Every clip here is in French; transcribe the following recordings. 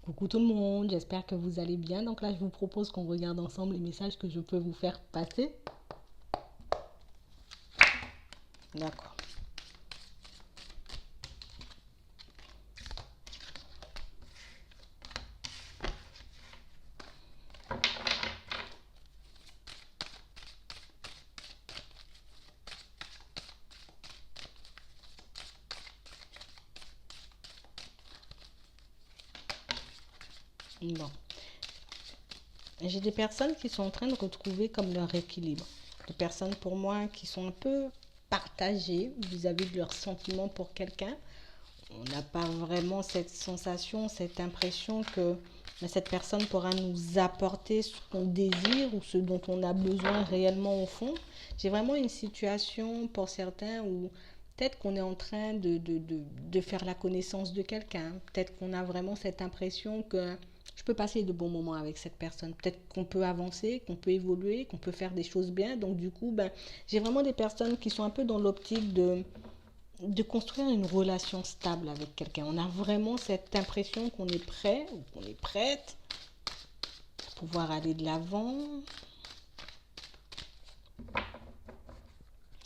Coucou tout le monde, j'espère que vous allez bien. Donc là, je vous propose qu'on regarde ensemble les messages que je peux vous faire passer. D'accord. Bon. J'ai des personnes qui sont en train de retrouver comme leur équilibre. Des personnes pour moi qui sont un peu partagées vis-à-vis de leurs sentiments pour quelqu'un. On n'a pas vraiment cette sensation, cette impression que cette personne pourra nous apporter ce qu'on désire ou ce dont on a besoin réellement au fond. J'ai vraiment une situation pour certains où peut-être qu'on est en train de faire la connaissance de quelqu'un. Peut-être qu'on a vraiment cette impression que je peux passer de bons moments avec cette personne. Peut-être qu'on peut avancer, qu'on peut évoluer, qu'on peut faire des choses bien. Donc du coup, j'ai vraiment des personnes qui sont un peu dans l'optique de construire une relation stable avec quelqu'un. On a vraiment cette impression qu'on est prêt ou qu'on est prête à pouvoir aller de l'avant.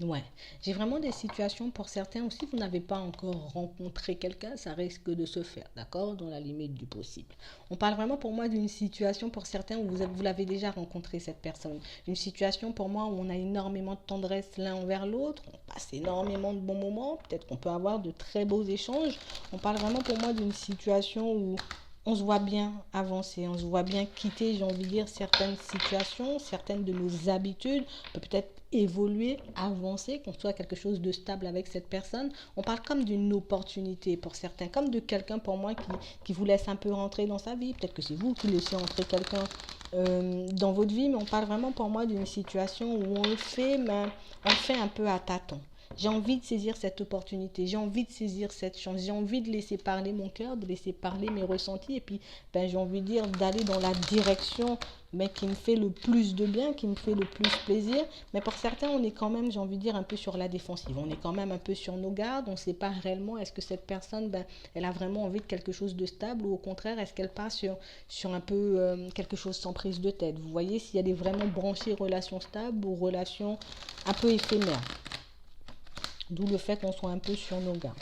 Ouais, j'ai vraiment des situations pour certains aussi, vous n'avez pas encore rencontré quelqu'un, ça risque de se faire, d'accord, dans la limite du possible. On parle vraiment pour moi d'une situation pour certains où vous l'avez déjà rencontré cette personne. Une situation pour moi où on a énormément de tendresse l'un envers l'autre, on passe énormément de bons moments, peut-être qu'on peut avoir de très beaux échanges. On parle vraiment pour moi d'une situation où on se voit bien avancer, on se voit bien quitter, j'ai envie de dire, certaines situations, certaines de nos habitudes, peut-être évoluer, avancer, construire quelque chose de stable avec cette personne. On parle comme d'une opportunité pour certains, comme de quelqu'un pour moi qui vous laisse un peu rentrer dans sa vie. Peut-être que c'est vous qui laissez entrer quelqu'un dans votre vie, mais on parle vraiment pour moi d'une situation où on le fait, mais on le fait un peu à tâtons. J'ai envie de saisir cette opportunité, j'ai envie de saisir cette chance, j'ai envie de laisser parler mon cœur, de laisser parler mes ressentis et puis j'ai envie de dire d'aller dans la direction mais qui me fait le plus de bien, qui me fait le plus plaisir. Mais pour certains, on est quand même, j'ai envie de dire, un peu sur la défensive. On est quand même un peu sur nos gardes. On ne sait pas réellement est-ce que cette personne, elle a vraiment envie de quelque chose de stable ou au contraire, est-ce qu'elle passe sur un peu quelque chose sans prise de tête. Vous voyez, s'il y a des vraiment branchées relations stables ou relations un peu éphémères. D'où le fait qu'on soit un peu sur nos gardes.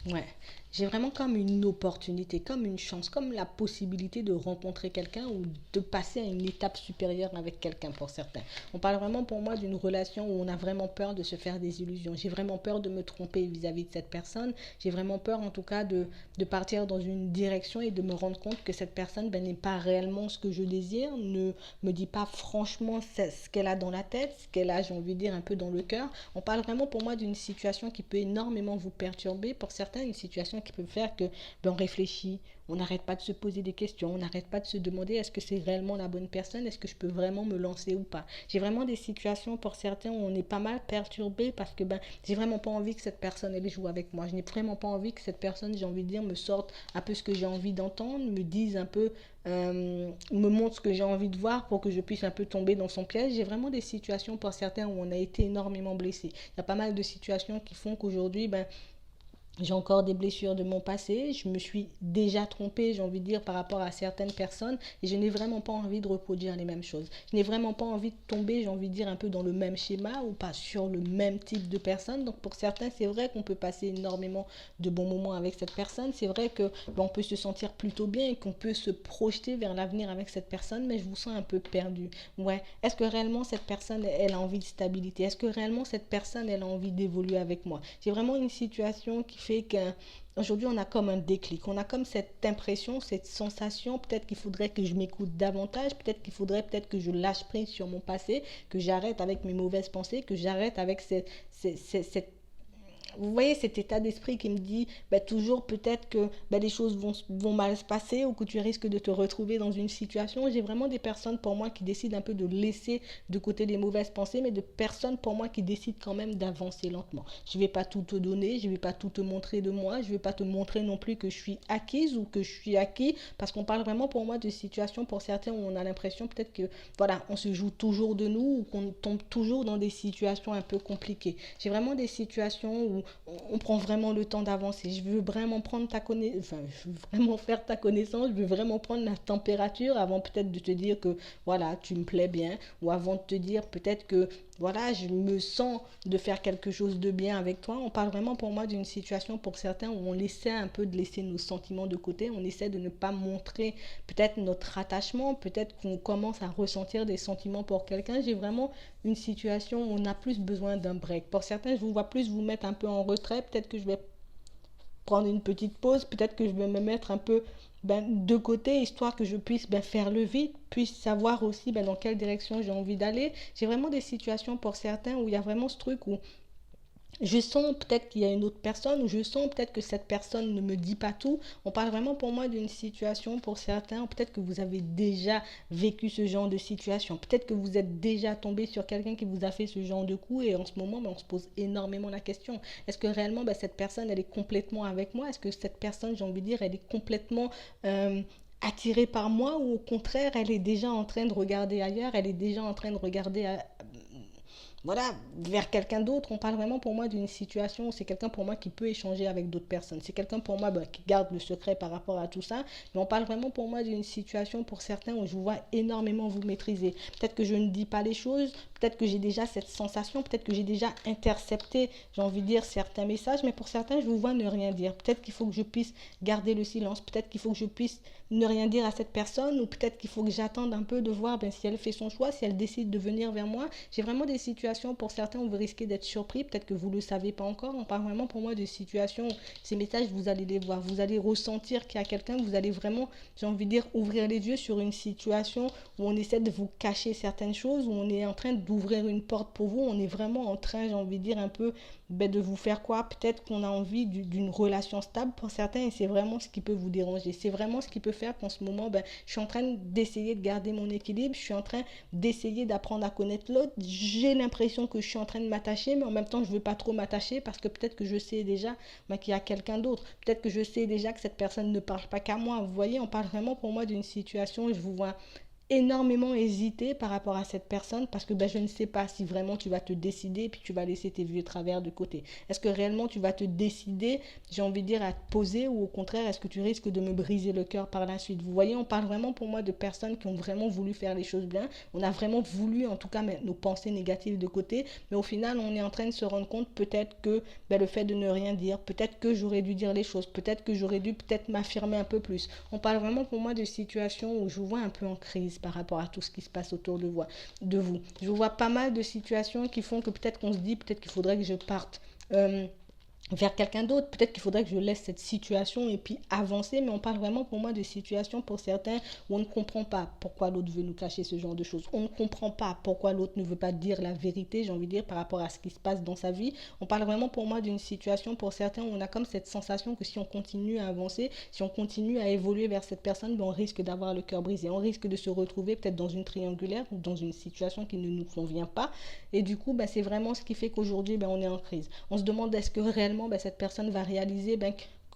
Ouais. J'ai vraiment comme une opportunité, comme une chance, comme la possibilité de rencontrer quelqu'un ou de passer à une étape supérieure avec quelqu'un pour certains. On parle vraiment pour moi d'une relation où on a vraiment peur de se faire des illusions. J'ai vraiment peur de me tromper vis-à-vis de cette personne. J'ai vraiment peur en tout cas de partir dans une direction et de me rendre compte que cette personne n'est pas réellement ce que je désire, ne me dit pas franchement ce qu'elle a dans la tête, ce qu'elle a, j'ai envie de dire, un peu dans le cœur. On parle vraiment pour moi d'une situation qui peut énormément vous perturber. Pour certains, une situation qui peut faire que on réfléchit, on n'arrête pas de se poser des questions, on n'arrête pas de se demander est-ce que c'est réellement la bonne personne, est-ce que je peux vraiment me lancer ou pas. J'ai vraiment des situations pour certains où on est pas mal perturbé parce que j'ai vraiment pas envie que cette personne elle joue avec moi. Je n'ai vraiment pas envie que cette personne, j'ai envie de dire, me sorte un peu ce que j'ai envie d'entendre, me dise un peu me montre ce que j'ai envie de voir pour que je puisse un peu tomber dans son piège. J'ai vraiment des situations pour certains où on a été énormément blessé. Il y a pas mal de situations qui font qu'aujourd'hui, j'ai encore des blessures de mon passé, je me suis déjà trompée, j'ai envie de dire, par rapport à certaines personnes et je n'ai vraiment pas envie de reproduire les mêmes choses. Je n'ai vraiment pas envie de tomber, j'ai envie de dire, un peu dans le même schéma ou pas sur le même type de personne. Donc pour certains, c'est vrai qu'on peut passer énormément de bons moments avec cette personne. C'est vrai que on peut se sentir plutôt bien et qu'on peut se projeter vers l'avenir avec cette personne, mais je vous sens un peu perdu. Ouais, est-ce que réellement cette personne, elle a envie de stabilité? Est-ce que réellement cette personne, elle a envie d'évoluer avec moi? J'ai vraiment une situation qui fait qu'aujourd'hui on a comme un déclic, on a comme cette impression, cette sensation, peut-être qu'il faudrait que je m'écoute davantage, peut-être qu'il faudrait peut-être que je lâche prise sur mon passé, que j'arrête avec mes mauvaises pensées, que j'arrête avec cette vous voyez cet état d'esprit qui me dit toujours peut-être que les choses vont mal se passer ou que tu risques de te retrouver dans une situation. J'ai vraiment des personnes pour moi qui décident un peu de laisser de côté les mauvaises pensées, mais de personnes pour moi qui décident quand même d'avancer lentement. Je ne vais pas tout te donner, je ne vais pas tout te montrer de moi, je ne vais pas te montrer non plus que je suis acquise ou que je suis acquis, parce qu'on parle vraiment pour moi de situations pour certains où on a l'impression peut-être que voilà, on se joue toujours de nous ou qu'on tombe toujours dans des situations un peu compliquées. J'ai vraiment des situations où où on prend vraiment le temps d'avancer. Je veux vraiment prendre je veux vraiment faire ta connaissance, je veux vraiment prendre la température avant peut-être de te dire que voilà, tu me plais bien, ou avant de te dire peut-être que voilà, je me sens de faire quelque chose de bien avec toi. On parle vraiment pour moi d'une situation pour certains où on essaie un peu de laisser nos sentiments de côté, on essaie de ne pas montrer peut-être notre attachement, peut-être qu'on commence à ressentir des sentiments pour quelqu'un. J'ai vraiment une situation où on a plus besoin d'un break. Pour certains, je vous vois plus vous mettre un peu en retrait, peut-être que je vais prendre une petite pause, peut-être que je vais me mettre un peu de côté, histoire que je puisse faire le vide, puisse savoir aussi dans quelle direction j'ai envie d'aller. J'ai vraiment des situations pour certains où il y a vraiment ce truc où je sens peut-être qu'il y a une autre personne, ou je sens peut-être que cette personne ne me dit pas tout. On parle vraiment pour moi d'une situation pour certains, peut-être que vous avez déjà vécu ce genre de situation, peut-être que vous êtes déjà tombé sur quelqu'un qui vous a fait ce genre de coup, et en ce moment, on se pose énormément la question, est-ce que réellement cette personne, elle est complètement avec moi? Est-ce que cette personne, j'ai envie de dire, elle est complètement attirée par moi, ou au contraire, elle est déjà en train de regarder ailleurs, elle est déjà en train de regarder voilà, vers quelqu'un d'autre. On parle vraiment pour moi d'une situation où c'est quelqu'un pour moi qui peut échanger avec d'autres personnes. C'est quelqu'un pour moi qui garde le secret par rapport à tout ça. Mais on parle vraiment pour moi d'une situation pour certains où je vous vois énormément vous maîtriser. Peut-être que je ne dis pas les choses, peut-être que j'ai déjà cette sensation, peut-être que j'ai déjà intercepté, j'ai envie de dire, certains messages, mais pour certains, je vous vois ne rien dire. Peut-être qu'il faut que je puisse garder le silence, peut-être qu'il faut que je puisse ne rien dire à cette personne, ou peut-être qu'il faut que j'attende un peu de voir si elle fait son choix, si elle décide de venir vers moi. J'ai vraiment des situations, pour certains, où vous risquez d'être surpris, peut-être que vous ne le savez pas encore. On parle vraiment pour moi de situations où ces messages, vous allez les voir, vous allez ressentir qu'il y a quelqu'un, vous allez vraiment, j'ai envie de dire, ouvrir les yeux sur une situation où on essaie de vous cacher certaines choses, où on est en train d'ouvrir une porte pour vous, on est vraiment en train, j'ai envie de dire, un peu de vous faire quoi. Peut-être qu'on a envie d'une relation stable pour certains, et c'est vraiment ce qui peut vous déranger. C'est vraiment ce qui peut faire qu'en ce moment, je suis en train d'essayer de garder mon équilibre, je suis en train d'essayer d'apprendre à connaître l'autre. J'ai l'impression que je suis en train de m'attacher, mais en même temps, je ne veux pas trop m'attacher parce que peut-être que je sais déjà qu'il y a quelqu'un d'autre. Peut-être que je sais déjà que cette personne ne parle pas qu'à moi. Vous voyez, on parle vraiment pour moi d'une situation où je vous vois énormément hésiter par rapport à cette personne, parce que je ne sais pas si vraiment tu vas te décider et puis tu vas laisser tes vieux travers de côté. Est-ce que réellement tu vas te décider, j'ai envie de dire, à te poser, ou au contraire, est-ce que tu risques de me briser le cœur par la suite? Vous voyez, on parle vraiment pour moi de personnes qui ont vraiment voulu faire les choses bien. On a vraiment voulu, en tout cas, mettre nos pensées négatives de côté, mais au final, on est en train de se rendre compte peut-être que le fait de ne rien dire, peut-être que j'aurais dû dire les choses, peut-être que j'aurais dû peut-être m'affirmer un peu plus. On parle vraiment pour moi de situations où je vous vois un peu en crise par rapport à tout ce qui se passe autour de vous. Je vois pas mal de situations qui font que peut-être qu'on se dit, peut-être qu'il faudrait que je parte vers quelqu'un d'autre, peut-être qu'il faudrait que je laisse cette situation et puis avancer, mais on parle vraiment pour moi de situations pour certains où on ne comprend pas pourquoi l'autre veut nous cacher ce genre de choses, on ne comprend pas pourquoi l'autre ne veut pas dire la vérité, j'ai envie de dire, par rapport à ce qui se passe dans sa vie. On parle vraiment pour moi d'une situation pour certains où on a comme cette sensation que si on continue à avancer, si on continue à évoluer vers cette personne, on risque d'avoir le cœur brisé, on risque de se retrouver peut-être dans une triangulaire ou dans une situation qui ne nous convient pas, et du coup c'est vraiment ce qui fait qu'aujourd'hui on est en crise. On se demande, est-ce que réellement cette personne va réaliser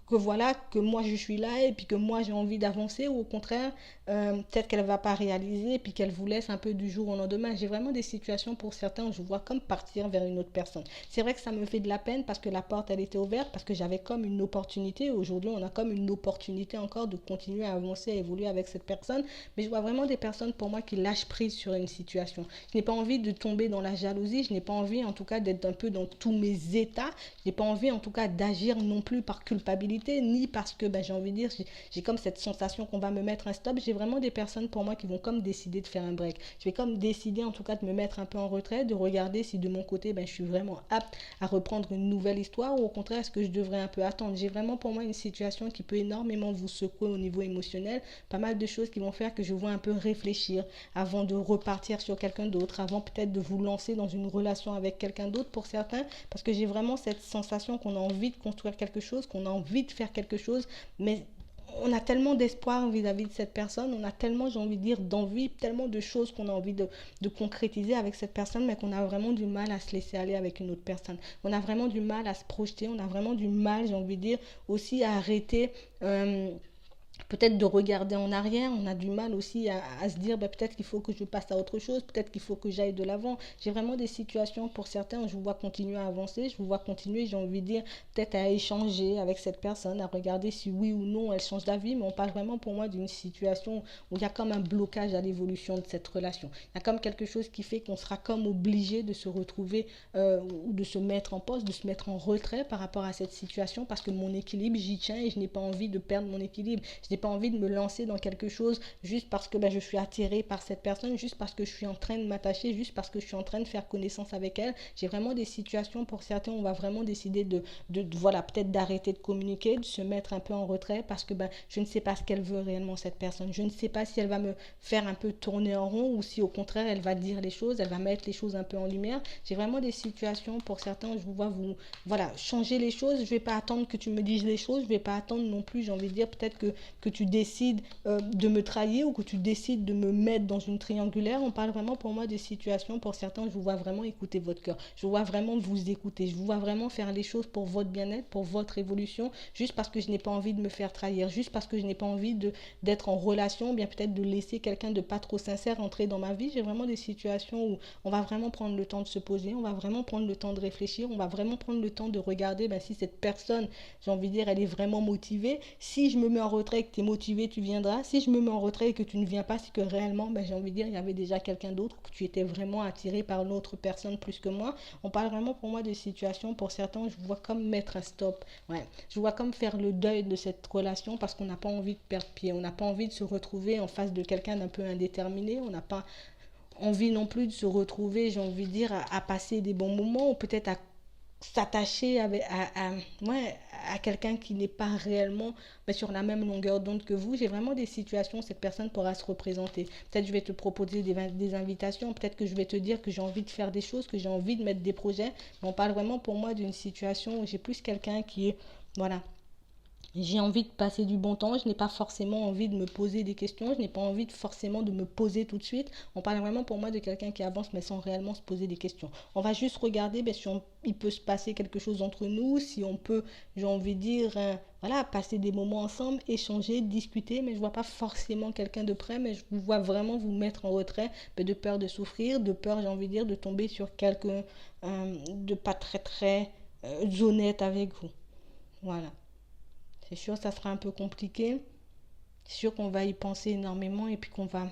que voilà, que moi je suis là et puis que moi j'ai envie d'avancer, ou au contraire, peut-être qu'elle ne va pas réaliser et puis qu'elle vous laisse un peu du jour au lendemain. J'ai vraiment des situations pour certains où je vois comme partir vers une autre personne. C'est vrai que ça me fait de la peine parce que la porte elle était ouverte, parce que j'avais comme une opportunité. Aujourd'hui on a comme une opportunité encore de continuer à avancer, à évoluer avec cette personne, mais je vois vraiment des personnes pour moi qui lâchent prise sur une situation. Je n'ai pas envie de tomber dans la jalousie, je n'ai pas envie en tout cas d'être un peu dans tous mes états, je n'ai pas envie en tout cas d'agir non plus par culpabilité, ni parce que j'ai envie de dire, j'ai comme cette sensation qu'on va me mettre un stop. J'ai vraiment des personnes pour moi qui vont comme décider de faire un break. Je vais comme décider en tout cas de me mettre un peu en retrait, de regarder si de mon côté je suis vraiment apte à reprendre une nouvelle histoire, ou au contraire est-ce que je devrais un peu attendre. J'ai vraiment pour moi une situation qui peut énormément vous secouer au niveau émotionnel, pas mal de choses qui vont faire que je vois un peu réfléchir avant de repartir sur quelqu'un d'autre, avant peut-être de vous lancer dans une relation avec quelqu'un d'autre pour certains, parce que j'ai vraiment cette sensation qu'on a envie de construire quelque chose, qu'on a envie de faire quelque chose, mais on a tellement d'espoir vis-à-vis de cette personne, on a tellement, j'ai envie de dire, d'envie, tellement de choses qu'on a envie de concrétiser avec cette personne, mais qu'on a vraiment du mal à se laisser aller avec une autre personne. On a vraiment du mal à se projeter, on a vraiment du mal, j'ai envie de dire, aussi à arrêter peut-être de regarder en arrière. On a du mal aussi à se dire, bah, peut-être qu'il faut que je passe à autre chose, peut-être qu'il faut que j'aille de l'avant. J'ai vraiment des situations pour certains où je vous vois continuer à avancer, je vous vois continuer, j'ai envie de dire, peut-être à échanger avec cette personne, à regarder si oui ou non elle change d'avis, mais on parle vraiment pour moi d'une situation où il y a comme un blocage à l'évolution de cette relation. Il y a comme quelque chose qui fait qu'on sera comme obligé de se retrouver ou de se mettre en pause, de se mettre en retrait par rapport à cette situation parce que mon équilibre, j'y tiens et je n'ai pas envie de perdre mon équilibre. Je n'ai pas envie de me lancer dans quelque chose juste parce que ben, je suis attirée par cette personne, juste parce que je suis en train de m'attacher, juste parce que je suis en train de faire connaissance avec elle. J'ai vraiment des situations, pour certains, on va vraiment décider voilà, peut-être d'arrêter de communiquer, de se mettre un peu en retrait parce que ben, je ne sais pas ce qu'elle veut réellement, cette personne. Je ne sais pas si elle va me faire un peu tourner en rond ou si au contraire, elle va dire les choses, elle va mettre les choses un peu en lumière. J'ai vraiment des situations, pour certains, où je vous vois vous, voilà, changer les choses. Je ne vais pas attendre que tu me dises les choses, je ne vais pas attendre non plus, j'ai envie de dire, peut-être que tu décides de me trahir ou que tu décides de me mettre dans une triangulaire. On parle vraiment pour moi des situations, pour certains, je vous vois vraiment écouter votre cœur. Je vous vois vraiment vous écouter. Je vous vois vraiment faire les choses pour votre bien-être, pour votre évolution, juste parce que je n'ai pas envie de me faire trahir, juste parce que je n'ai pas envie d'être en relation, bien peut-être de laisser quelqu'un de pas trop sincère entrer dans ma vie. J'ai vraiment des situations où on va vraiment prendre le temps de se poser, on va vraiment prendre le temps de réfléchir, on va vraiment prendre le temps de regarder ben, si cette personne, j'ai envie de dire, elle est vraiment motivée. Si je me mets en retrait et que tu es motivé, tu viendras. Si je me mets en retrait et que tu ne viens pas, c'est que réellement, ben, j'ai envie de dire, il y avait déjà quelqu'un d'autre, que tu étais vraiment attiré par l'autre personne plus que moi. On parle vraiment pour moi de situations, pour certains, je vois comme mettre un stop. Ouais. Je vois comme faire le deuil de cette relation parce qu'on n'a pas envie de perdre pied. On n'a pas envie de se retrouver en face de quelqu'un d'un peu indéterminé. On n'a pas envie non plus de se retrouver, j'ai envie de dire, à passer des bons moments ou peut-être à s'attacher ouais, à quelqu'un qui n'est pas réellement sur la même longueur d'onde que vous. J'ai vraiment des situations où cette personne pourra se représenter. Peut-être je vais te proposer des invitations, peut-être que je vais te dire que j'ai envie de faire des choses, que j'ai envie de mettre des projets. Mais on parle vraiment pour moi d'une situation où j'ai plus quelqu'un qui est, voilà, j'ai envie de passer du bon temps, je n'ai pas forcément envie de me poser des questions, je n'ai pas envie forcément de me poser tout de suite. On parle vraiment pour moi de quelqu'un qui avance mais sans réellement se poser des questions. On va juste regarder ben, si il peut se passer quelque chose entre nous, si on peut, j'ai envie de dire, voilà, passer des moments ensemble, échanger, discuter, mais je ne vois pas forcément quelqu'un de près, mais je vous vois vraiment vous mettre en retrait ben, de peur de souffrir, de peur, j'ai envie de dire, de tomber sur quelqu'un de pas très très honnête avec vous. Voilà. C'est sûr, ça sera un peu compliqué. C'est sûr qu'on va y penser énormément et puis qu'on va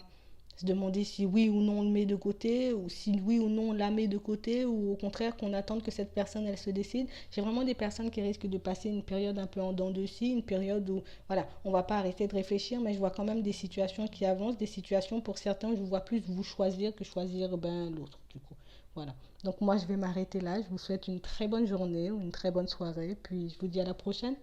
se demander si oui ou non on le met de côté ou si oui ou non on la met de côté ou au contraire qu'on attende que cette personne elle se décide. J'ai vraiment des personnes qui risquent de passer une période un peu en dents de scie, une période où voilà, on va pas arrêter de réfléchir mais je vois quand même des situations qui avancent, des situations pour certains je vois plus vous choisir que choisir ben l'autre du coup. Voilà. Donc moi je vais m'arrêter là, je vous souhaite une très bonne journée ou une très bonne soirée puis je vous dis à la prochaine.